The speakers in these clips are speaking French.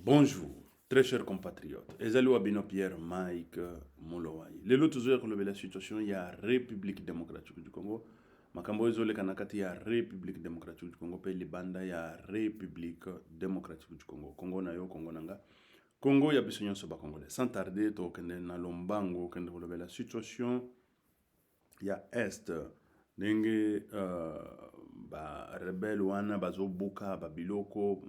Bonjour, très chers compatriotes. Ezali Wabino Pierre Mike Molowai. Lelo toujours que la situation il y a République démocratique du Congo. Makambo ezole kanakati ya République démocratique du Congo pe libanda ya République démocratique du Congo. Congo na yo Congo nanga. Congo ya bisonyo soba congolais. Sans tarder to kende na lombango kende la situation ya est ndenge ba rebelle wana bazobuka babiloko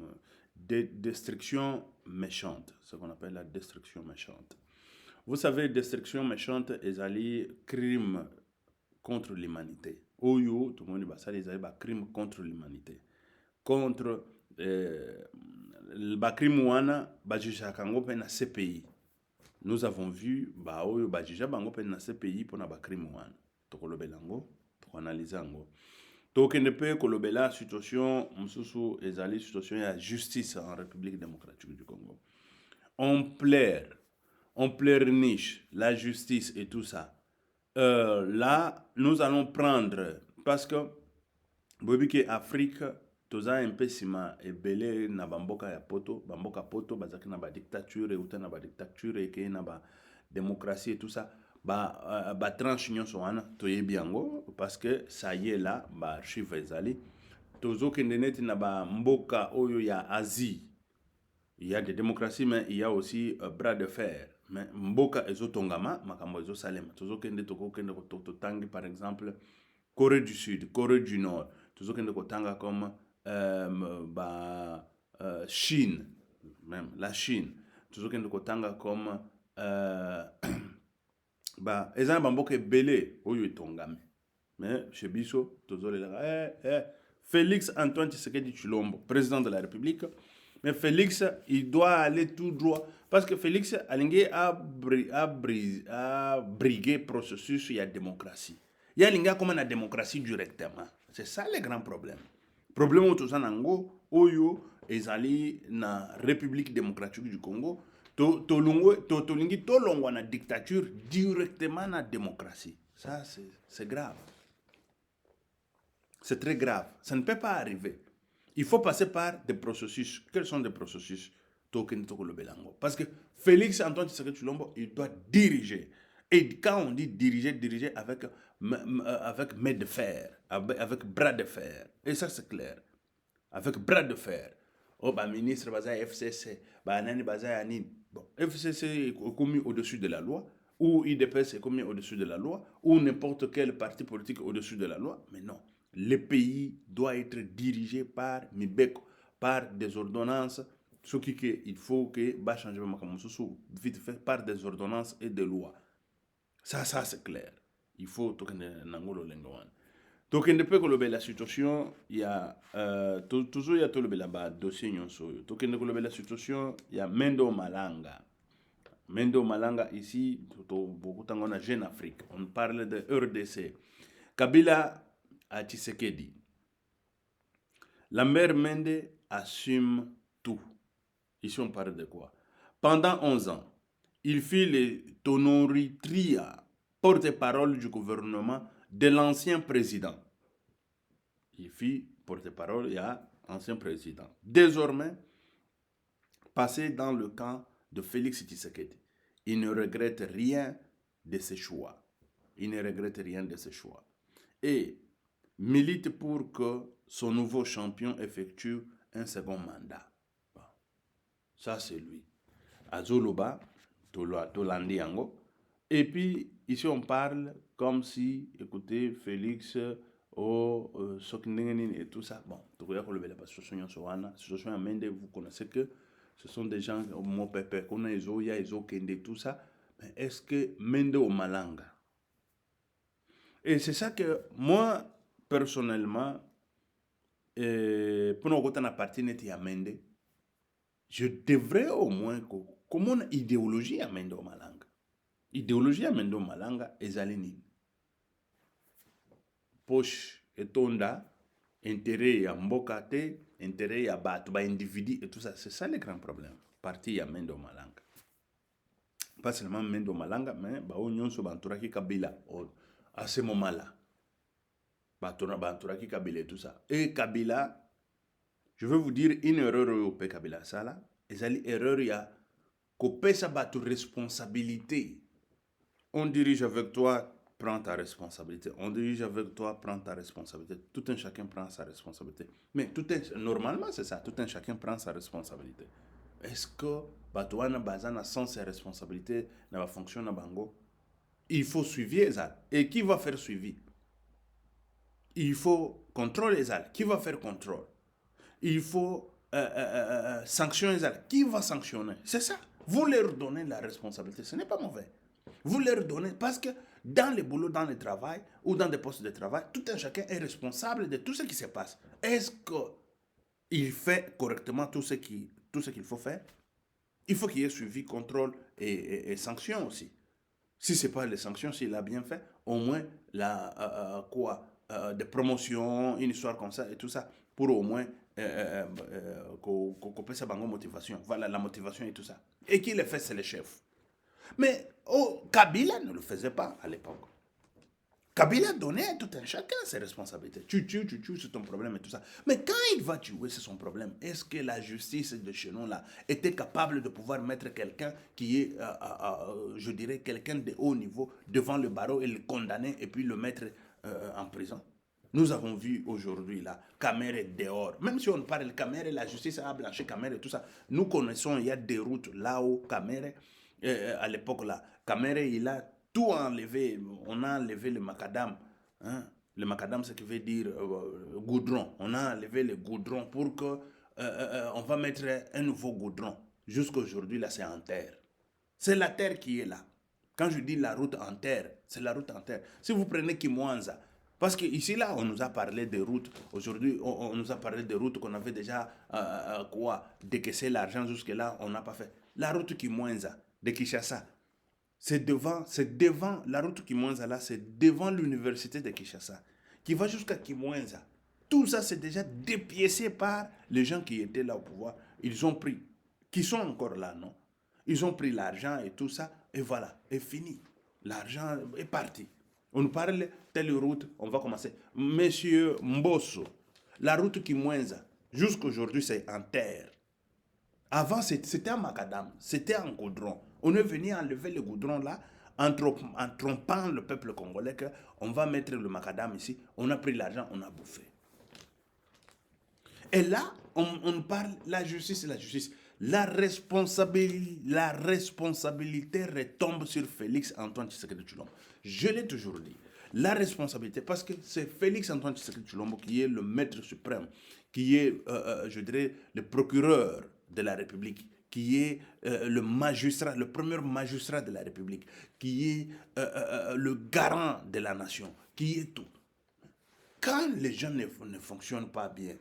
destruction méchante, ce qu'on appelle la destruction méchante. Vous savez, destruction méchante ezali crime contre l'humanité. Oyo tout le monde va ça ezali ba crime contre l'humanité. Contre ba crime wana ba jujaka ngo pe na CPI. Nous avons vu ba oyo ba juja bango pe na CPI pona ba crime wana. Tokolobela ngo, tokoanaliza ngo. Donc, ne peut que la situation, msusu ezali situation ya justice en République démocratique du Congo. On pleurniche la justice et tout ça. Là, nous allons prendre, parce que, Bobiki Afrique, toza un peu sima ebele na bamboka ya poto, bamboka poto, bazaki na ba dictature, et na ba dictature, et na ba démocratie et tout ça. Ba tranche nyonso wana toyebi yango parce que ça y est là ba archive ezali tozo kende neti na ba mboka oyo ya Asie. Il y a des démocraties mais il y a aussi bras de fer. Mais mboka ezotongama makambo ezosalema tozo kende toko kende to tangi par exemple Corée du Sud, Corée du Nord, tozo kende ko tanga comme Chine, même la Chine, tozo kende ko tanga comme ezana bamboka ebele oyo etongami mais chez biso tozolela Félix Antoine Tshisekedi Tshilombo, président de la République, mais Félix il doit aller tout droit parce que Félix alingi a briguer processus ya démocratie ya linga comme na démocratie directement. C'est ça le grand problème. Problème au toza nango oyo ezali na République démocratique du Congo. Tolingi tolongwa na dictature directement na démocratie. Ça, c'est grave. C'est très grave. Ça ne peut pas arriver. Il faut passer par des processus. Quels sont des processus? Parce que Félix Antoine Tshisekedi Tshilombo, il doit diriger. Et quand on dit diriger avec main de fer, avec bras de fer. Et ça, c'est clair. Avec bras de fer. Oh, bah, ministre, baza FCC, bah, nani, baza yanine. Bon, FCC est commis au-dessus de la loi, ou IDPS est commis au-dessus de la loi, ou n'importe quel parti politique au-dessus de la loi. Mais non, le pays doit être dirigé par Mibeko, par des ordonnances. Ce qui il faut que bah changer vite fait par des ordonnances et des lois. Ça c'est clair. Il faut tout que nangolo lengoan. Donc, il ne peut que la situation, il y a toujours il y a tout le dossier nyonso. Donc, il ne peut la situation, il y a Mendo Malanga. Mendo Malanga ici, beaucoup de temps Jeune Afrique. On parle de RDC. Kabila à Tshisekedi. La mère Mende assume tout. Ici, on parle de quoi? Pendant 11 ans, il fit les tonoritria, porte-parole du gouvernement de l'ancien président. Il fit porte-parole, il y a ancien président. Désormais, passé dans le camp de Félix Tshisekedi. Il ne regrette rien de ses choix. Il ne regrette rien de ses choix. Et milite pour que son nouveau champion effectue un second mandat. Bon. Ça, c'est lui. Azoloba, Tolandi Yango. Et puis, ici, on parle comme si, écoutez, Félix, Sokindengeni et tout ça. Bon, la situation Mende, vous connaissez que ce sont des gens, mon pépé, qu'on a Kende, tout ça. Mais est-ce que Mende au Malanga? Et c'est ça que moi, personnellement, pour nous na partie net ya Mende, je devrais au moins comme une idéologie à Mende au Malanga. Idéologie à Mende au Malanga ezali nini? Poche etonda, intérêt ya mboka te, intérêt ya batu, ba individu et tout ça. C'est ça le grand problème. Parti ya Mende au Malanga. Pas seulement Mende au Malanga, mais ba nyonso banturaki Kabila à ce moment-là. Banturaki Kabila et tout ça. Et Kabila, je veux vous dire une erreur au Kabila Sala. ezali erreur ya kopesa bato responsabilité. On dirige avec toi, prends ta responsabilité. On dirige avec toi, prends ta responsabilité. Tout un chacun prend sa responsabilité. Mais normalement, c'est ça. Tout un chacun prend sa responsabilité. Est-ce que Batouana Bazana, sans ses responsabilités, n'a pas fonctionné à Bango? Il faut suivre ça. Et qui va faire suivi? Il faut contrôler ça. Qui va faire contrôle? Il faut sanctionner ça. Qui va sanctionner? C'est ça. Vous leur donnez la responsabilité. Ce n'est pas mauvais. Vous leur donnez, parce que dans les boulots, dans le travail ou dans des postes de travail, tout un chacun est responsable de tout ce qui se passe. Est-ce qu'il fait correctement tout ce qu'il faut faire? Il faut qu'il y ait suivi, contrôle et sanction aussi. Si ce n'est pas les sanctions, s'il a bien fait, au moins des promotions, une histoire comme ça et tout ça, pour au moins qu'on puisse avoir une motivation. Voilà, la motivation et tout ça. Et qui le fait, c'est le chef. Mais Kabila ne le faisait pas à l'époque. Kabila donnait à tout un chacun ses responsabilités. Tu tues, c'est ton problème et tout ça. Mais quand il va tuer, c'est son problème. Est-ce que la justice de chez nous là était capable de pouvoir mettre quelqu'un qui est, je dirais, quelqu'un de haut niveau devant le barreau et le condamner et puis le mettre en prison? Nous avons vu aujourd'hui là, Kamere est dehors. Même si on parle de Kamere, la justice a blanchi Kamere et tout ça. Nous connaissons, il y a des routes là où Kamere, à l'époque là, Kamere, il a tout enlevé. On a enlevé le macadam. Hein? Le macadam, ce qui veut dire goudron. On a enlevé le goudron pour que on va mettre un nouveau goudron. Jusqu'à aujourd'hui, là, c'est en terre. C'est la terre qui est là. Quand je dis la route en terre, c'est la route en terre. Si vous prenez Kimwanza, parce qu'ici, là, on nous a parlé des routes. Aujourd'hui, on nous a parlé des routes qu'on avait déjà décaissé l'argent jusque-là, on n'a pas fait. La route Kimwanza, de Kinshasa, c'est devant la route Kimwanza là, c'est devant l'université de Kinshasa, qui va jusqu'à Kimwanza. Tout ça, c'est déjà dépiécé par les gens qui étaient là au pouvoir. Ils ont pris, qui sont encore là, non? Ils ont pris l'argent et tout ça, et voilà, et fini. L'argent est parti. On nous parle telle route, on va commencer. Monsieur Mbosso, la route Kimwanza, jusqu'aujourd'hui, c'est en terre. Avant, c'était un macadam, c'était un goudron. On est venu enlever le goudron là, en trompant le peuple congolais qu'on va mettre le macadam ici. On a pris l'argent, on a bouffé. Et là, on parle la justice. La responsabilité retombe sur Félix Antoine Tshisekedi Tshilombo. Je l'ai toujours dit. La responsabilité, parce que c'est Félix Antoine Tshisekedi Tshilombo qui est le maître suprême, qui est, je dirais, le procureur de la République, qui est le premier magistrat de la République, qui est le garant de la nation, qui est tout. Quand les gens ne fonctionnent pas bien,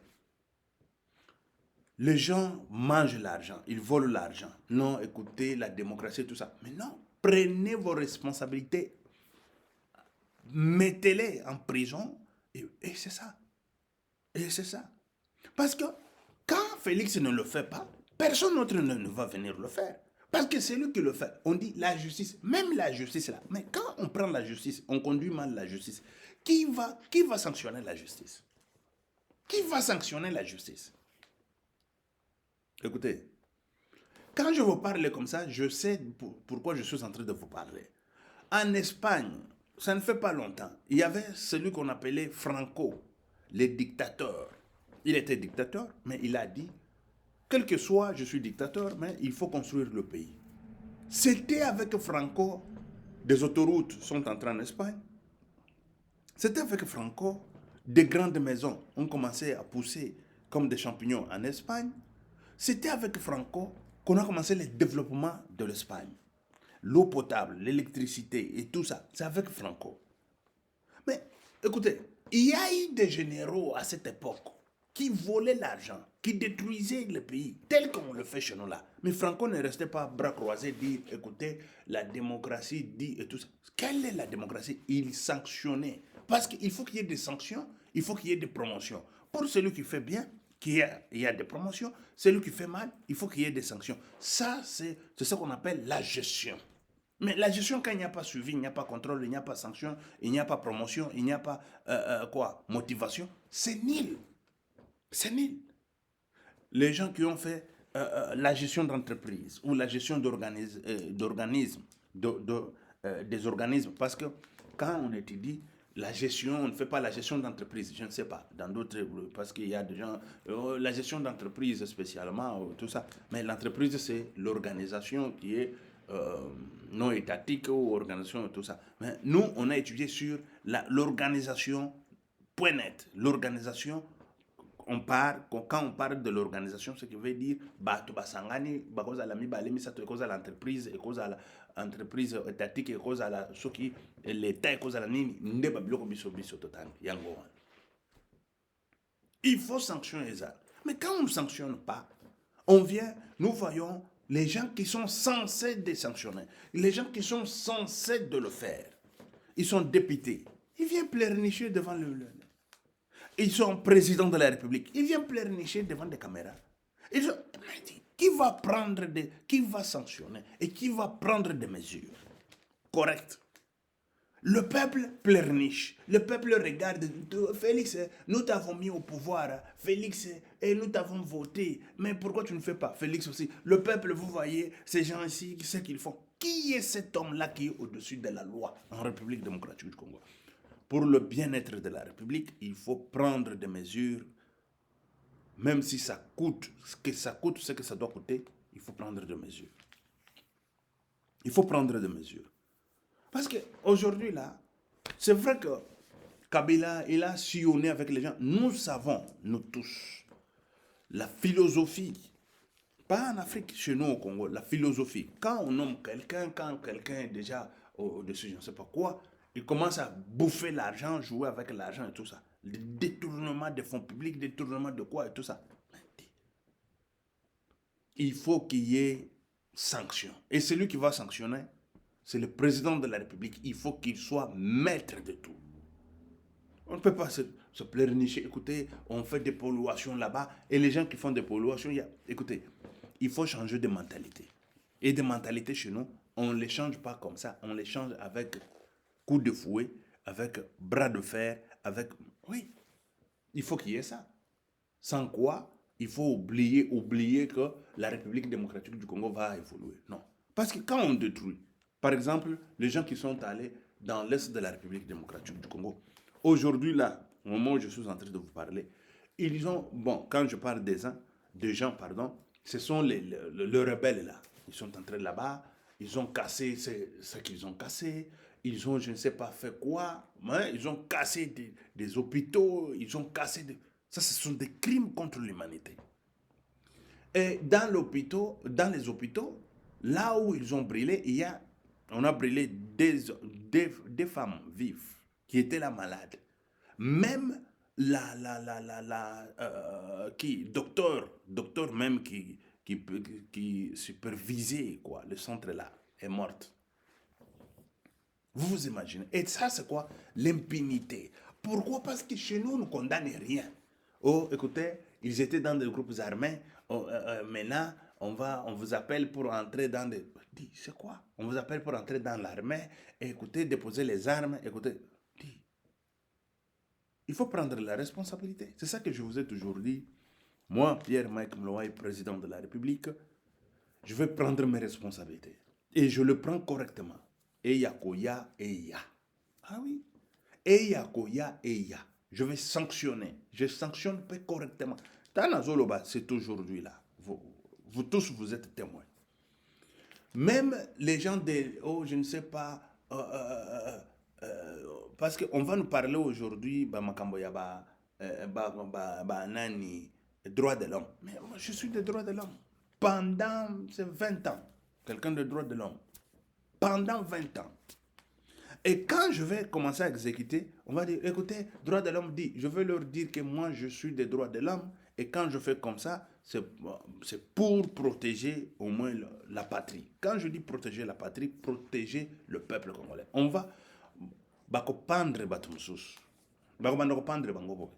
les gens mangent l'argent, ils volent l'argent. Non, écoutez, la démocratie, tout ça. Mais non, prenez vos responsabilités, mettez-les en prison, et c'est ça. Et c'est ça. Parce que quand Félix ne le fait pas, personne d'autre ne va venir le faire. Parce que c'est lui qui le fait. On dit la justice, même la justice là. Mais quand on prend la justice, on conduit mal la justice. Qui va sanctionner la justice? Qui va sanctionner la justice? Écoutez, quand je vous parle comme ça, je sais pourquoi je suis en train de vous parler. En Espagne, ça ne fait pas longtemps, il y avait celui qu'on appelait Franco, le dictateur. Il était dictateur, mais il a dit, quel que soit, je suis dictateur, mais il faut construire le pays. C'était avec Franco, des autoroutes sont entrées en Espagne. C'était avec Franco, des grandes maisons ont commencé à pousser comme des champignons en Espagne. C'était avec Franco qu'on a commencé le développement de l'Espagne. L'eau potable, l'électricité et tout ça, c'est avec Franco. Mais écoutez, il y a eu des généraux à cette époque qui volaient l'argent, qui détruisaient le pays, tel qu'on le fait chez nous là. Mais Franco ne restait pas bras croisés, dire, écoutez, la démocratie dit et tout ça. Quelle est la démocratie? Il sanctionnait. Parce qu'il faut qu'il y ait des sanctions, il faut qu'il y ait des promotions. Pour celui qui fait bien, il y a des promotions. Celui qui fait mal, il faut qu'il y ait des sanctions. Ça, c'est ce qu'on appelle la gestion. Mais la gestion, quand il n'y a pas suivi, il n'y a pas contrôle, il n'y a pas sanction, il n'y a pas promotion, il n'y a pas motivation, c'est nul. C'est nul. Les gens qui ont fait la gestion d'entreprise ou la gestion d'organismes, des organismes. Parce que quand on étudie la gestion, on ne fait pas la gestion d'entreprise, je ne sais pas, dans d'autres, parce qu'il y a des gens, la gestion d'entreprise spécialement, tout ça. Mais l'entreprise, c'est l'organisation qui est non étatique ou organisation, tout ça. Mais nous, on a étudié sur l'organisation, point net, l'organisation quand on parle de l'organisation, ce qui veut dire bato basangani bakoz à la mi balemi ça te cause à l'entreprise et cause à l'entreprise étatique et cause à la ce qui l'état et cause à la nini nde babiloko biso biso total yango. Il faut sanctionner ça. Mais quand on ne sanctionne pas, on vient, nous voyons les gens qui sont censés de sanctionner, les gens qui sont censés de le faire. Ils sont députés. Ils viennent pleurnicher devant ils sont présidents de la République. Ils viennent pleurnicher devant des caméras. Qui va sanctionner et qui va prendre des mesures correctes? Le peuple pleurniche. Le peuple regarde. Félix, nous t'avons mis au pouvoir. Félix, et nous t'avons voté. Mais pourquoi tu ne fais pas? Félix aussi. Le peuple, vous voyez, ces gens ici, ce qu'ils font. Qui est cet homme-là qui est au-dessus de la loi en République démocratique du Congo? Pour le bien-être de la République, il faut prendre des mesures, même si ça coûte ce que ça doit coûter, il faut prendre des mesures. Il faut prendre des mesures. Parce qu'aujourd'hui, là, c'est vrai que Kabila, il a sillonné avec les gens. Nous savons, nous tous, la philosophie, pas en Afrique, chez nous au Congo, la philosophie. Quand on nomme quelqu'un, quand quelqu'un est déjà au-dessus, je ne sais pas quoi, il commence à bouffer l'argent, jouer avec l'argent et tout ça. Le détournement des fonds publics, détournement de quoi et tout ça. Il faut qu'il y ait sanction. Et celui qui va sanctionner, c'est le président de la République. Il faut qu'il soit maître de tout. On ne peut pas se pleurnicher. Écoutez, on fait des polluations là-bas. Et les gens qui font des polluations, écoutez, il faut changer de mentalité. Et des mentalités chez nous, on ne les change pas comme ça. On les change avec coup de fouet, avec bras de fer, avec... Oui, il faut qu'il y ait ça. Sans quoi, il faut oublier que la République démocratique du Congo va évoluer. Non. Parce que quand on détruit, par exemple, les gens qui sont allés dans l'est de la République démocratique du Congo, aujourd'hui, là, au moment où je suis en train de vous parler, ils ont... Bon, quand je parle des gens, ce sont les rebelles, là. Ils sont entrés là-bas, ils ont cassé ce qu'ils ont cassé, ils ont, je ne sais pas, fait quoi, hein, ils ont cassé des hôpitaux, ils ont cassé... Ça, ce sont des crimes contre l'humanité. Et dans les hôpitaux, là où ils ont brûlé, on a brûlé des femmes vives qui étaient là malades. Même docteur même qui supervisait quoi, le centre là, est morte. Vous vous imaginez? Et ça, c'est quoi? L'impunité. Pourquoi? Parce que chez nous, on ne condamne rien. Oh, écoutez, ils étaient dans des groupes armés. Maintenant, on vous appelle pour entrer dans des... Dis, c'est quoi? On vous appelle pour entrer dans l'armée. Écoutez, déposer les armes. Écoutez, dis. Il faut prendre la responsabilité. C'est ça que je vous ai toujours dit. Moi, Pierre-Mike Mloaï, président de la République, je vais prendre mes responsabilités. Et je le prends correctement. Et Yakoya et Ya. Ah oui. Et Yakoya et Ya. Je vais sanctionner. Je sanctionne correctement. Tanazoloba, c'est aujourd'hui là. Vous tous, vous êtes témoins. Même les gens des... Oh, je ne sais pas... parce qu'on va nous parler aujourd'hui, nani, droits de l'homme. Mais moi, je suis des droits de l'homme. Pendant 20 ans, quelqu'un de droits de l'homme. Pendant 20 ans. Et quand je vais commencer à exécuter, on va dire, écoutez, droits de l'homme dit, je vais leur dire que moi, je suis des droits de l'homme. Et quand je fais comme ça, c'est pour protéger au moins la patrie. Quand je dis protéger la patrie, protéger le peuple congolais. On va pendre batumsus. Pendre bangobo.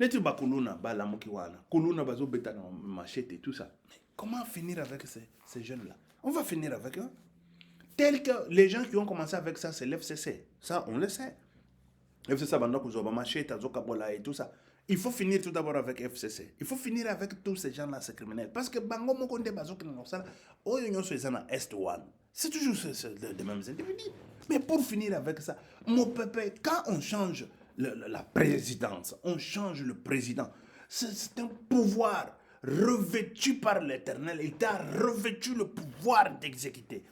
Neti bakuluna balamuki wana. Kuluna bazo beta na machette et tout ça. Mais comment finir avec ces jeunes-là? On va finir avec eux. Tels que les gens qui ont commencé avec ça, c'est l'FCC. Ça, on le sait. FCC, machette, et tout ça. Il faut finir tout d'abord avec FCC. Il faut finir avec tous ces gens-là, ces criminels. Parce que Bango Mokonde Bazo Kriminal, c'est toujours les mêmes individus. Mais pour finir avec ça, mon peuple, quand on change la présidence, on change le président, c'est un pouvoir revêtu par l'Éternel. Il t'a revêtu le pouvoir d'exécuter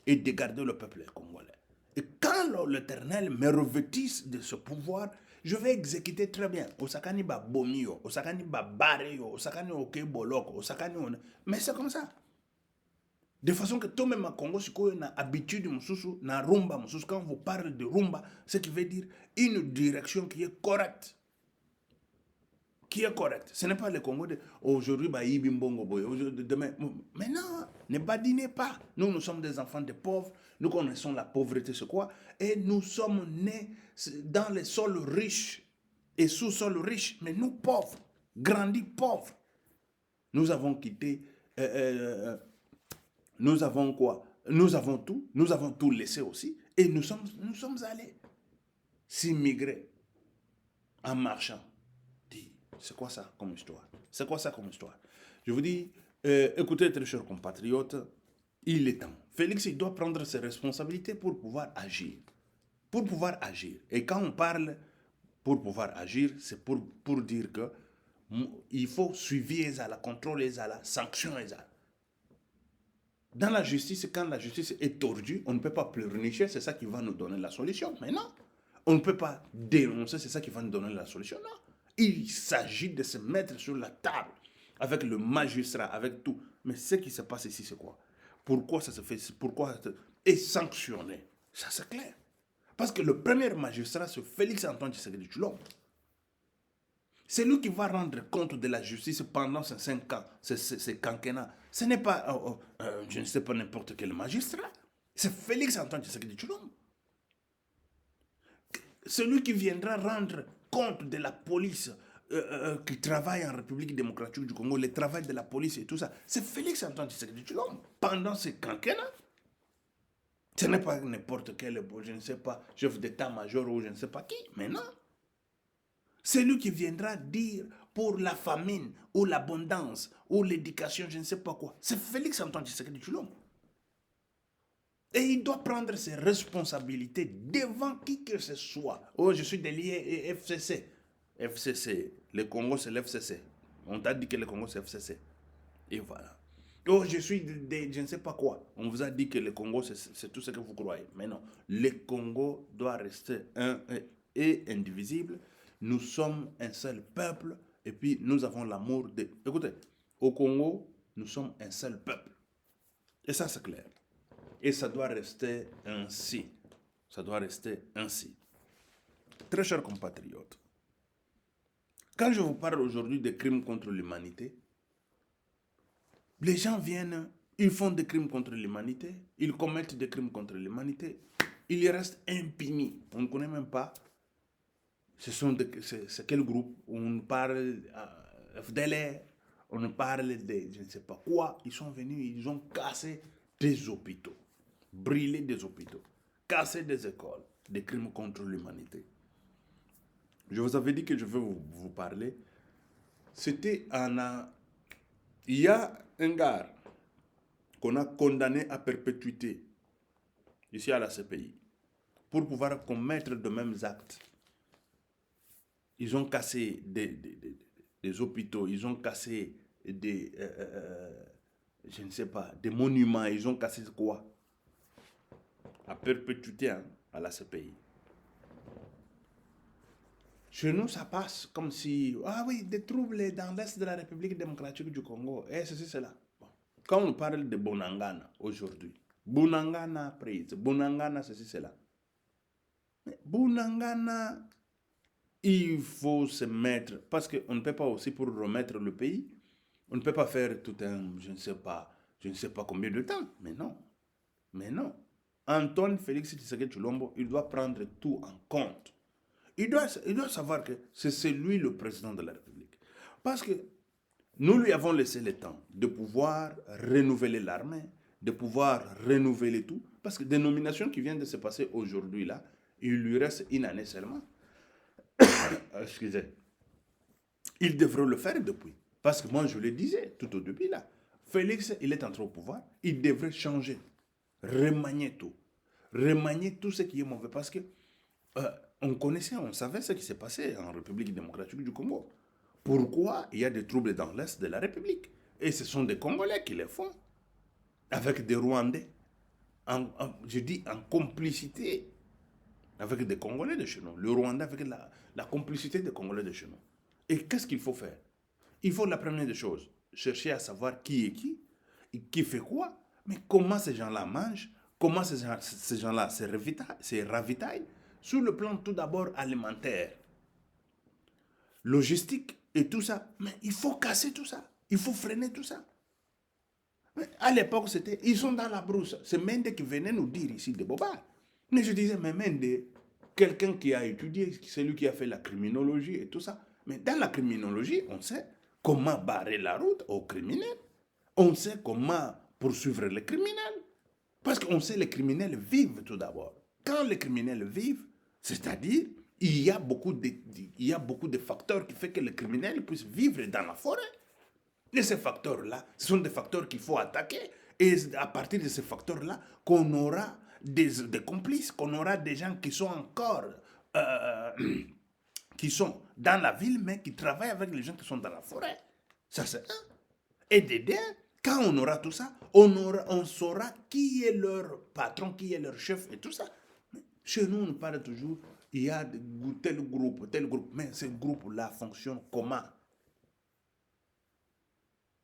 et de garder le peuple congolais. Et quand l'Éternel me revêtit de ce pouvoir, je vais exécuter très bien. Osakani ba bomio, osakani ba bareo, osakani oke boloko, osakani on. Mais c'est comme ça. De façon que toi-même à Congo, si tu as habitude na rumba, quand vous parlez de rumba, ce qui veut dire une direction qui est correcte. Qui est correcte. Ce n'est pas le Congo de aujourd'hui, bah, demain. Mais non, ne badinez pas. Nous sommes des enfants de pauvres. Nous connaissons la pauvreté, c'est quoi? Et nous sommes nés dans les sols riches et sous-sols riches. Mais nous, pauvres, grandis pauvres. Nous avons quitté. Nous avons quoi? Nous avons tout. Nous avons tout laissé aussi. Et nous sommes allés s'immigrer en marchant. C'est quoi ça comme histoire? C'est quoi ça comme histoire? Je vous dis, écoutez, très chers compatriotes, il est temps. Félix, il doit prendre ses responsabilités pour pouvoir agir. Pour pouvoir agir. Et quand on parle pour pouvoir agir, c'est pour dire que il faut suivi la contrôle la sanction Dans la justice, quand la justice est tordue, on ne peut pas pleurnicher, c'est ça qui va nous donner la solution. Mais non, on ne peut pas dénoncer, c'est ça qui va nous donner la solution. Non. Il s'agit de se mettre sur la table avec le magistrat, avec tout. Mais ce qui se passe ici, c'est quoi? Pourquoi ça se fait? Pourquoi? Et sanctionner. Ça, c'est clair. Parce que le premier magistrat, c'est Félix Antoine Tshisekedi Tshilombo. C'est lui qui va rendre compte de la justice pendant ces 5 ans, ces quinquennats. Ce n'est pas, je ne sais pas, n'importe quel magistrat. C'est Félix Antoine Tshisekedi Tshilombo. Celui qui viendra rendre compte de la police qui travaille en République démocratique du Congo, le travail de la police et tout ça, c'est Félix Antoine Tshisekedi Tshilombo pendant ces quinquennats. Ce n'est pas n'importe quel, je ne sais pas, chef d'état-major ou je ne sais pas qui, mais non. C'est lui qui viendra dire pour la famine ou l'abondance ou l'éducation, je ne sais pas quoi. C'est Félix Antoine Tshisekedi Tshilombo. Et il doit prendre ses responsabilités devant qui que ce soit. Oh, je suis délié FCC. FCC. Le Congo, c'est l'FCC. On t'a dit que le Congo, c'est FCC. Et voilà. Oh, je suis je ne sais pas quoi. On vous a dit que le Congo, c'est tout ce que vous croyez. Mais non. Le Congo doit rester un et indivisible. Nous sommes un seul peuple. Et puis, nous avons l'amour de... Écoutez, au Congo, nous sommes un seul peuple. Et ça, c'est clair. Et ça doit rester ainsi. Ça doit rester ainsi. Très chers compatriotes, quand je vous parle aujourd'hui des crimes contre l'humanité, les gens viennent, ils font des crimes contre l'humanité, ils commettent des crimes contre l'humanité, ils restent impunis. On ne connaît même pas c'est quel groupe. On parle FDLR, on parle de je ne sais pas quoi. Ils sont venus, ils ont cassé des hôpitaux. Brûler des hôpitaux, casser des écoles, des crimes contre l'humanité. Je vous avais dit que je vais vous parler. C'était il y a un gars qu'on a condamné à perpétuité ici à la CPI pour pouvoir commettre de mêmes actes. Ils ont cassé des hôpitaux, ils ont cassé je ne sais pas, des monuments, ils ont cassé quoi? À perpétuité à la CPI. Chez nous, ça passe comme si, ah oui, des troubles dans l'Est de la République démocratique du Congo, et ceci, cela. Bon. Quand on parle de Bunagana aujourd'hui, Bunagana prise, Bunagana, ceci, cela. Mais Bunagana, il faut se mettre, parce qu'on ne peut pas aussi pour remettre le pays, on ne peut pas faire tout un, je ne sais pas combien de temps, mais non. Mais non. Antoine Félix Tshisekedi Tshilombo, il doit prendre tout en compte. Il doit savoir que c'est lui le président de la République. Parce que nous lui avons laissé le temps de pouvoir renouveler l'armée, de pouvoir renouveler tout. Parce que des nominations qui viennent de se passer aujourd'hui là, il lui reste une année seulement. Excusez. Il devrait le faire depuis. Parce que moi, je le disais tout au début là. Félix, il est entré au pouvoir. Il devrait changer, remanier tout. Remanier tout ce qui est mauvais. Parce que on connaissait, on savait ce qui s'est passé en République démocratique du Congo. Pourquoi il y a des troubles dans l'Est de la République? Et ce sont des Congolais qui les font. Avec des Rwandais. Je dis en complicité avec des Congolais de chez nous. Le Rwanda avec la complicité des Congolais de chez nous. Et qu'est-ce qu'il faut faire? Il faut la première des choses, chercher à savoir qui est qui fait quoi, mais comment ces gens-là mangent, comment ces gens-là se ravitaillent, sur le plan tout d'abord alimentaire, logistique et tout ça. Mais il faut casser tout ça, il faut freiner tout ça. Mais à l'époque, ils sont dans la brousse. C'est Mende qui venait nous dire ici des bobards. Mais je disais, mais Mende, quelqu'un qui a étudié, c'est lui qui a fait la criminologie et tout ça. Mais dans la criminologie, on sait comment barrer la route aux criminels. On sait comment poursuivre les criminels. Parce qu'on sait que les criminels vivent tout d'abord. Quand les criminels vivent, c'est-à-dire, il y a beaucoup de facteurs qui font que les criminels puissent vivre dans la forêt. Et ces facteurs-là, ce sont des facteurs qu'il faut attaquer. Et à partir de ces facteurs-là, qu'on aura des complices, qu'on aura des gens qui sont encore euh, qui sont dans la ville, mais qui travaillent avec les gens qui sont dans la forêt. Ça, c'est un. Et dedans, quand on aura tout ça, on saura qui est leur patron, qui est leur chef et tout ça. Chez nous, on parle toujours, il y a tel groupe, mais ce groupe-là fonctionne comment?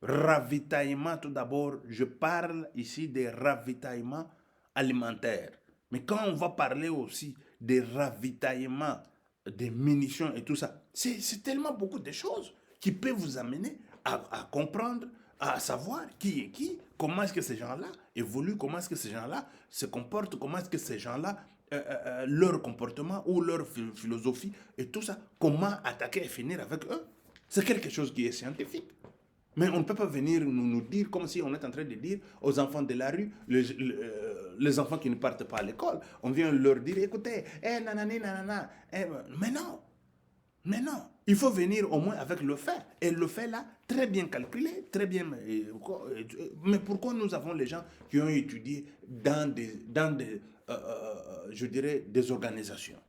Ravitaillement, tout d'abord, je parle ici des ravitaillements alimentaires. Mais quand on va parler aussi des ravitaillements des munitions et tout ça, c'est tellement beaucoup de choses qui peuvent vous amener à comprendre, à savoir qui est qui, comment est-ce que ces gens-là évoluent, comment est-ce que ces gens-là se comportent, comment est-ce que ces gens-là, leur comportement ou leur philosophie et tout ça, comment attaquer et finir avec eux. C'est quelque chose qui est scientifique. Mais on ne peut pas venir nous dire comme si on est en train de dire aux enfants de la rue, les enfants qui ne partent pas à l'école, on vient leur dire, écoutez, nanani, nanana, mais non, mais non. Il faut venir au moins avec le fait. Et le fait là, très bien calculé, très bien. Mais pourquoi nous avons les gens qui ont étudié dans des je dirais, des organisations,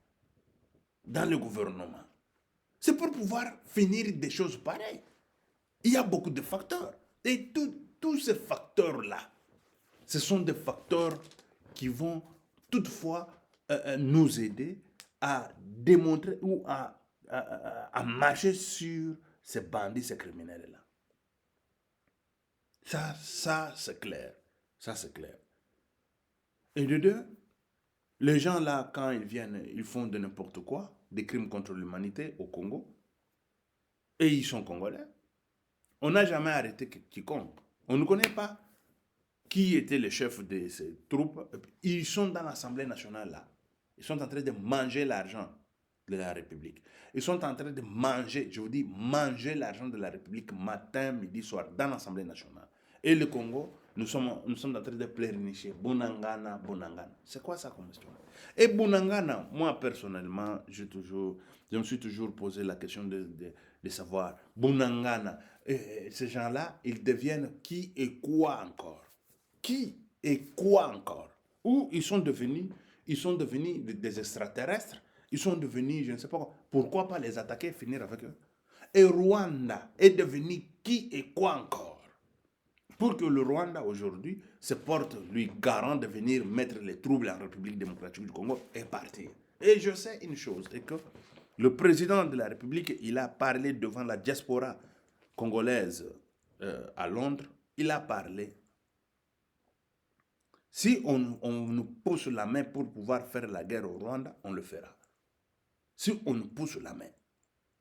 dans le gouvernement? C'est pour pouvoir finir des choses pareilles. Il y a beaucoup de facteurs. Et tous ces facteurs-là, ce sont des facteurs qui vont toutefois nous aider à démontrer ou à marcher sur ces bandits, ces criminels-là. Ça c'est clair. Ça, c'est clair. Et de deux, les gens là, quand ils viennent, ils font de n'importe quoi, des crimes contre l'humanité au Congo, et ils sont congolais. On n'a jamais arrêté quiconque. On ne connaît pas qui était le chef de ces troupes. Ils sont dans l'Assemblée nationale là. Ils sont en train de manger l'argent de la République. Ils sont en train de manger, je vous dis, manger l'argent de la République matin, midi, soir, dans l'Assemblée nationale. Et le Congo, nous sommes en train de pleurnicher. Bunangana, Bunangana. C'est quoi ça comme histoire? Et Bunangana, moi personnellement, je me suis toujours posé la question de savoir, Bunangana, ces gens-là, ils deviennent qui et quoi encore? Qui et quoi encore? Ou ils sont devenus des extraterrestres, ils sont devenus, je ne sais pas, pourquoi pas les attaquer et finir avec eux? Et Rwanda est devenu qui et quoi encore? Pour que le Rwanda aujourd'hui se porte, lui, garant de venir mettre les troubles en République démocratique du Congo et partir. Et je sais une chose, c'est que le président de la République, il a parlé devant la diaspora congolaise à Londres, il a parlé. Si on nous pousse la main pour pouvoir faire la guerre au Rwanda, on le fera. Si on nous pousse la main.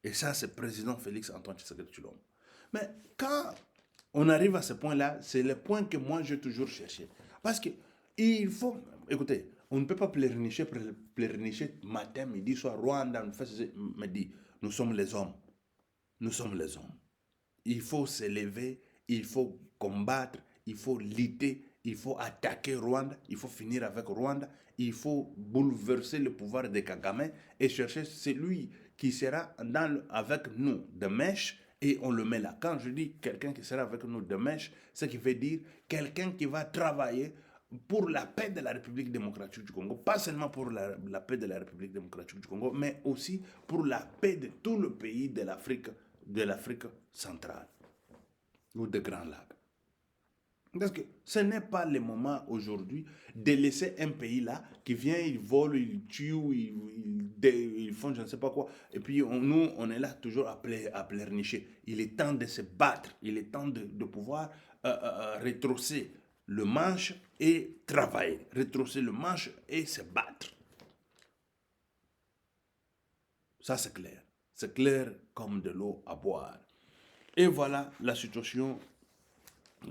Et ça, c'est le président Félix Antoine Tshisekedi Tshilombo. Mais quand on arrive à ce point-là, c'est le point que moi, j'ai toujours cherché. Parce que il faut... Écoutez, on ne peut pas pleurnicher matin, midi, soir, Rwanda, midi. Nous sommes les hommes. Nous sommes les hommes. Il faut s'élever, il faut combattre, il faut lutter, il faut attaquer Rwanda, il faut finir avec Rwanda, il faut bouleverser le pouvoir de Kagame et chercher celui qui sera avec nous de mèche et on le met là. Quand je dis quelqu'un qui sera avec nous de mèche, ce qui veut dire quelqu'un qui va travailler pour la paix de la République démocratique du Congo, pas seulement pour la paix de la République démocratique du Congo, mais aussi pour la paix de tout le pays de l'Afrique centrale ou des Grands Lacs. Parce que ce n'est pas le moment aujourd'hui de laisser un pays là qui vient, il vole, il tue, ils font je ne sais pas quoi. Et puis nous, on est là toujours à pleurnicher. Il est temps de se battre. Il est temps de pouvoir retrousser le manche et travailler. Retrousser le manche et se battre. Ça, c'est clair. C'est clair comme de l'eau à boire. Et voilà la situation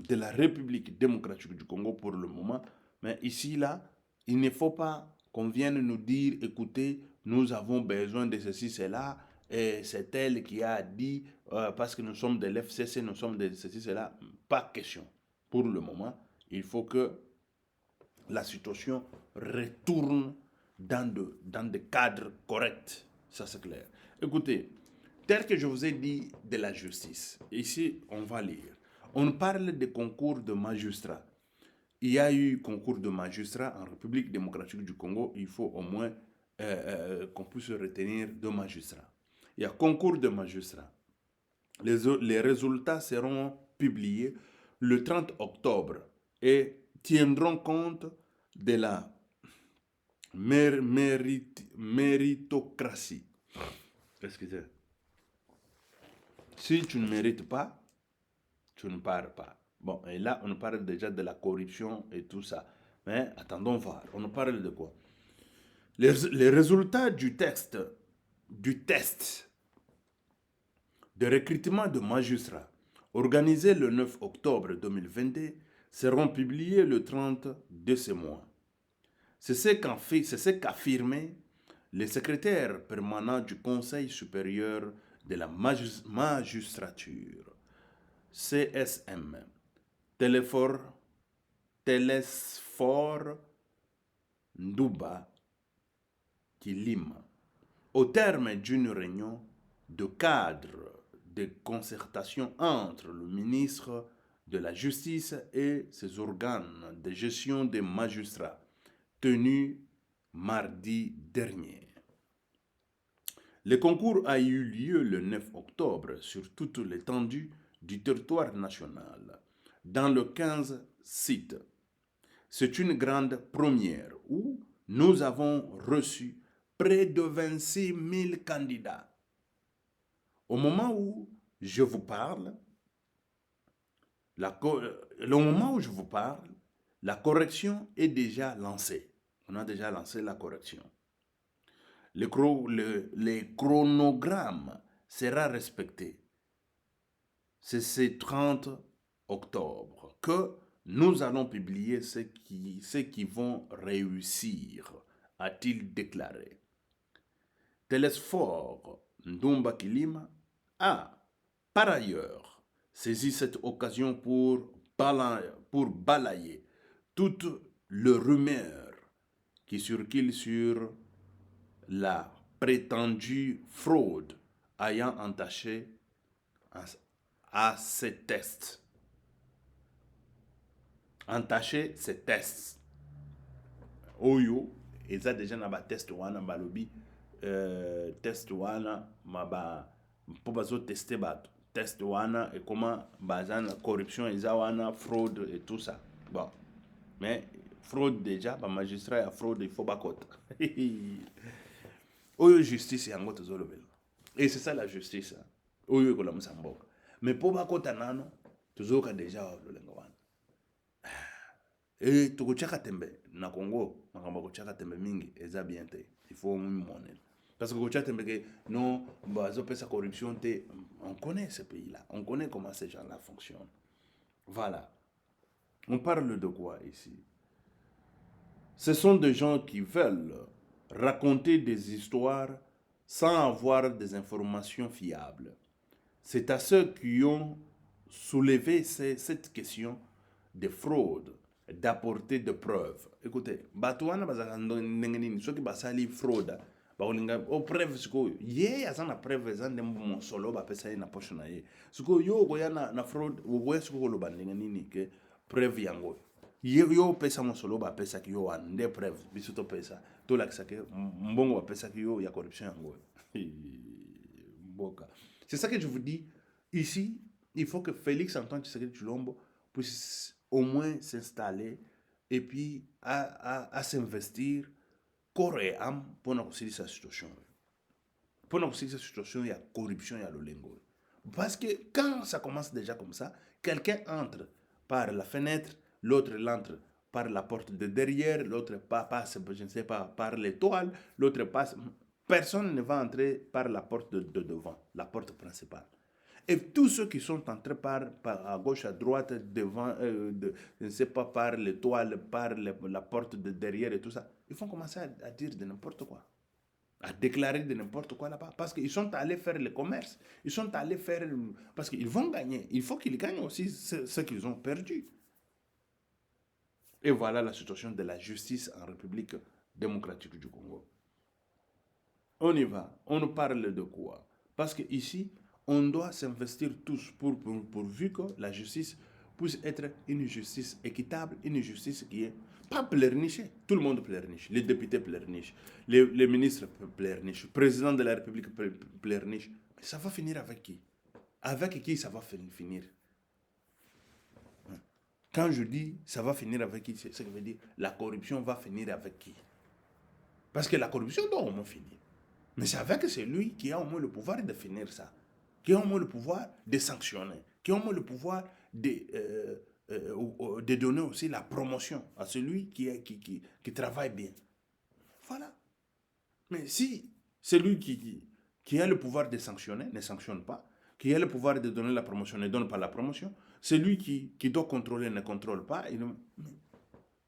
de la République démocratique du Congo pour le moment. Mais ici, là, il ne faut pas qu'on vienne nous dire, écoutez, nous avons besoin de ceci, cela, et c'est elle qui a dit, parce que nous sommes de l'FCC, nous sommes de ceci, cela. Pas question. Pour le moment, il faut que la situation retourne dans des cadres corrects. Ça, c'est clair. Écoutez, tel que je vous ai dit de la justice, ici, on va lire. On parle des concours de magistrats. Il y a eu concours de magistrats en République démocratique du Congo. Il faut au moins qu'on puisse retenir 2 magistrats. Il y a concours de magistrats. Les résultats seront publiés le 30 octobre et tiendront compte de la méritocratie. Excusez. Si tu ne mérites pas, tu ne pars pas. Bon, et là, on parle déjà de la corruption et tout ça. Mais attendons voir. On parle de quoi? Les résultats du test de recrutement de magistrats organisé le 9 octobre 2022 seront publiés le 30 de ce mois. C'est ce qu'affirmait le secrétaire permanent du Conseil supérieur de la magistrature, CSM, Télésphore Ndouba Kilima, au terme d'une réunion de cadre de concertation entre le ministre de la Justice et ses organes de gestion des magistrats, tenue mardi dernier. Le concours a eu lieu le 9 octobre sur toute l'étendue du territoire national, dans le 15 sites. C'est une grande première où nous avons reçu près de 26 000 candidats. Au moment où je vous parle, la correction est déjà lancée. On a déjà lancé la correction. Le chronogramme sera respecté. C'est ce 30 octobre que nous allons publier ceux qui vont réussir, a-t-il déclaré. Télésphore Ndouba Kilima a, par ailleurs, saisi cette occasion pour balayer toutes les rumeurs qui circulent sur la prétendue fraude ayant entaché à ces tests. Entaché ces tests. Oyo, et ça déjà na ba test wana balobi test wana maba pour bazo tester bato. Test wana et comment bazana corruption eza wana fraude et tout ça. Bon. Mais fraude déjà, ba magistrat ya fraude il faut bakota. Oyo justice yango tozolobela. Et c'est ça la justice. Oyo kola musamboka. Mais pour bakota nano tozoka déjà lolenga wana. Et tokochaka tembe na Congo, makamba kochaka tembe mingi eza bien te. Il faut monnaie. Parce que kochaka tembe que non, bazo pesa corruption te, on connaît ce pays-là. On connaît comment ces gens-là fonctionnent. Voilà. On parle de quoi ici? Ce sont des gens qui veulent raconter des histoires sans avoir des informations fiables. C'est à ceux qui ont soulevé cette question de fraude d'apporter des preuves. Écoutez, batouana bazaka ndenge nini soki basali fraude bakolinga o preuve sikoyo ye aza na preuve eza nde mosolo bapesa ye na poche na ye sikoyo yo okoya na fraude okoya sikoyo koloba ndenge nini ke preuve yango yo opesa mosolo bapesaki yo wana nde preuve biso topesa tolakisaki mbongo bapesaki yo ya corruption yango mboka. C'est ça que je vous dis ici. Il faut que Félix Antoine Tshisekedi Tshilombo puisse au moins s'installer et puis à s'investir corps et âme pour nous sa situation. Pour nous sa situation, il y a corruption, il y a l'olengo. Parce que quand ça commence déjà comme ça, quelqu'un entre par la fenêtre, l'autre entre par la porte de derrière, l'autre passe, je ne sais pas, par l'étoile, l'autre passe. Personne ne va entrer par la porte de devant, la porte principale. Et tous ceux qui sont entrés par à gauche, à droite, devant, je ne sais pas, par l'étoile, par la porte de derrière et tout ça, ils vont commencer à dire de n'importe quoi, à déclarer de n'importe quoi là-bas. Parce qu'ils sont allés faire le commerce, ils sont allés faire... Parce qu'ils vont gagner. Il faut qu'ils gagnent aussi ce qu'ils ont perdu. Et voilà la situation de la justice en République démocratique du Congo. On y va. On nous parle de quoi? Parce qu'ici, on doit s'investir tous pourvu que la justice puisse être une justice équitable, une justice qui est pas pleurnichée. Tout le monde pleurniche. Les députés pleurnichent, les ministres pleurnichent, le président de la République pleurniche. Mais ça va finir avec qui? Avec qui ça va finir? Quand je dis ça va finir avec qui, c'est ce que veut dire la corruption va finir avec qui? Parce que la corruption doit au moins finir. Mais c'est avec celui qui a au moins le pouvoir de finir ça, qui a au moins le pouvoir de sanctionner, qui a au moins le pouvoir de donner aussi la promotion à celui qui travaille bien. Voilà. Mais si celui qui a le pouvoir de sanctionner ne sanctionne pas, qui a le pouvoir de donner la promotion ne donne pas la promotion, celui qui doit contrôler ne contrôle pas,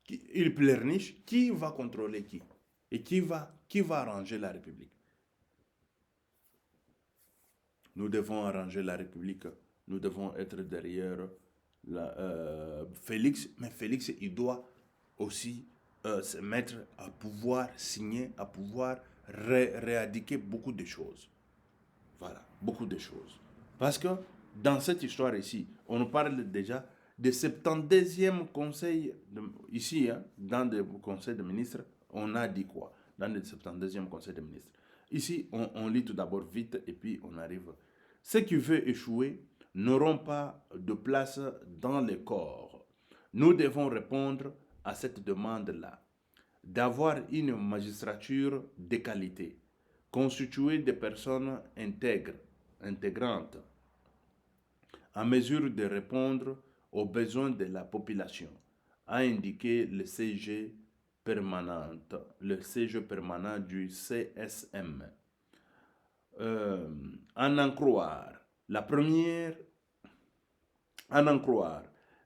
il pleurniche, qui va contrôler qui? Et qui va arranger la République? Nous devons arranger la République. Nous devons être derrière Félix. Mais Félix, il doit aussi se mettre à pouvoir signer, à pouvoir réadiquer beaucoup de choses. Voilà, beaucoup de choses. Parce que dans cette histoire ici, on nous parle déjà du 72e conseil, ici, hein, dans le conseil de ministres, on a dit quoi? Dans le 72e conseil de ministres. Ici, on lit tout d'abord vite et puis on arrive. Ceux qui veulent échouer n'auront pas de place dans les corps. Nous devons répondre à cette demande-là, d'avoir une magistrature de qualité, constituée de personnes intégrantes, en mesure de répondre aux besoins de la population, a indiqué le CG permanent du CSM. En en croire,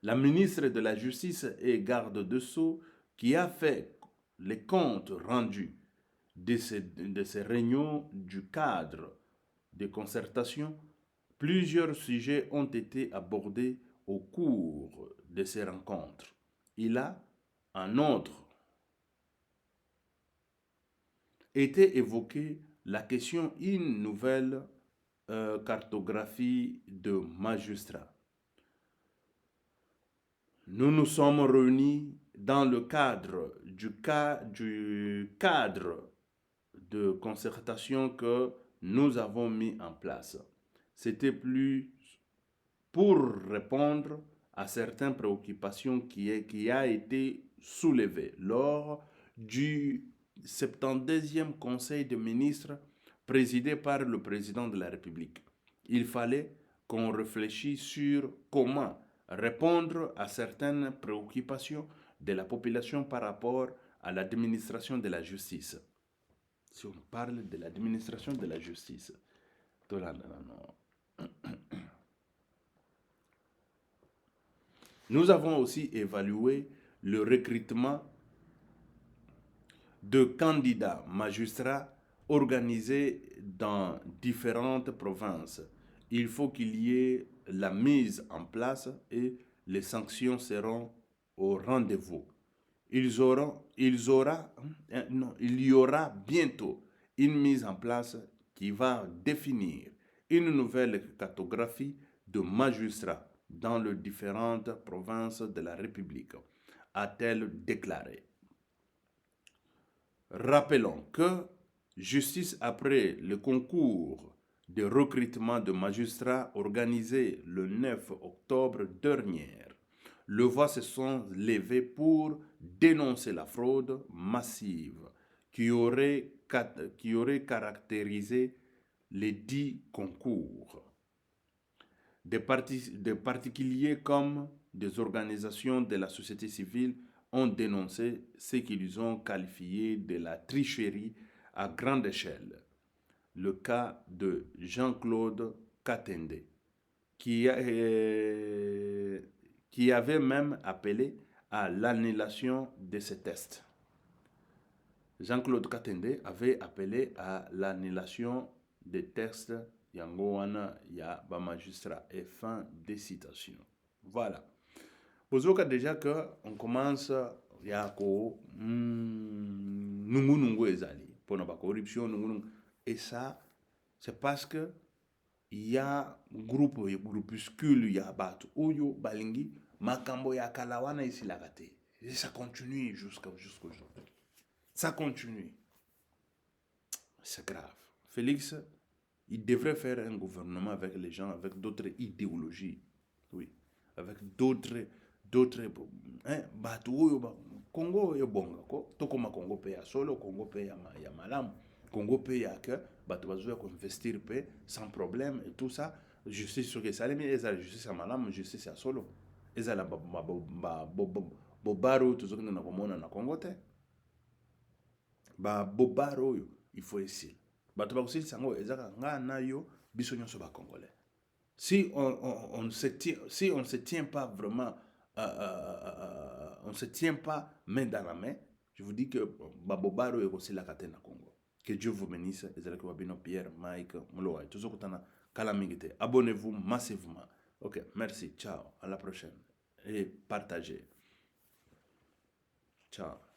la ministre de la Justice et garde de Sceaux qui a fait les comptes rendus de ces réunions du cadre de concertation, plusieurs sujets ont été abordés au cours de ces rencontres. Il a, en outre, été évoquée la question d'une nouvelle cartographie de magistrats. Nous nous sommes réunis dans le cadre du cadre de concertation que nous avons mis en place. C'était plus pour répondre à certaines préoccupations qui a été soulevées lors du 72e Conseil des ministres présidé par le président de la République. Il fallait qu'on réfléchisse sur comment répondre à certaines préoccupations de la population par rapport à l'administration de la justice. Si on parle de l'administration de la justice, nous avons aussi évalué le recrutement de candidats magistrats organisés dans différentes provinces. Il faut qu'il y ait la mise en place et les sanctions seront au rendez-vous. Il y aura bientôt une mise en place qui va définir une nouvelle cartographie de magistrats dans les différentes provinces de la République, a-t-elle déclaré. Rappelons que, justice après le concours de recrutement de magistrats organisé le 9 octobre dernier, les voix se sont levées pour dénoncer la fraude massive qui aurait caractérisé les 10 concours. Des particuliers comme des organisations de la société civile ont dénoncé ce qu'ils ont qualifié de la tricherie à grande échelle. Le cas de Jean-Claude Katende, qui avait même appelé à l'annulation de ces tests. Jean-Claude Katende avait appelé à l'annulation des tests Yangoana ya ba magistrat et fin des citations. Voilà. Pour ce déjà que on commence yako nungu ezali pour la corruption nungu et ça c'est parce que il y a groupe et groupuscule il y a bat oyo balingi makambo ya kalawana ici la raté et ça continue jusqu'au jour. Ça continue. C'est grave. Félix, il devrait faire un gouvernement avec les gens, avec d'autres idéologies. Oui. Avec d'autres. Hein, Congo est bon. Tokoma Congo paye à solo, Congo paye à malam. Congo paye à que, bateau investir sans problème et tout ça. Justice sur que ça, mais la justice à malam, justice à solo. Et ça, la bobaro, tout ce que nous avons na Congo. Bobaro, il faut essayer. Si on ne se tient pas vraiment, on se tient pas main dans la main, je vous dis que Babobaro est aussi la Katena Congo. Que Dieu vous bénisse. Pierre, Mike, Moloa, tout ce que tu as. Abonnez-vous massivement. Ok, merci. Ciao. À la prochaine. Et partagez. Ciao.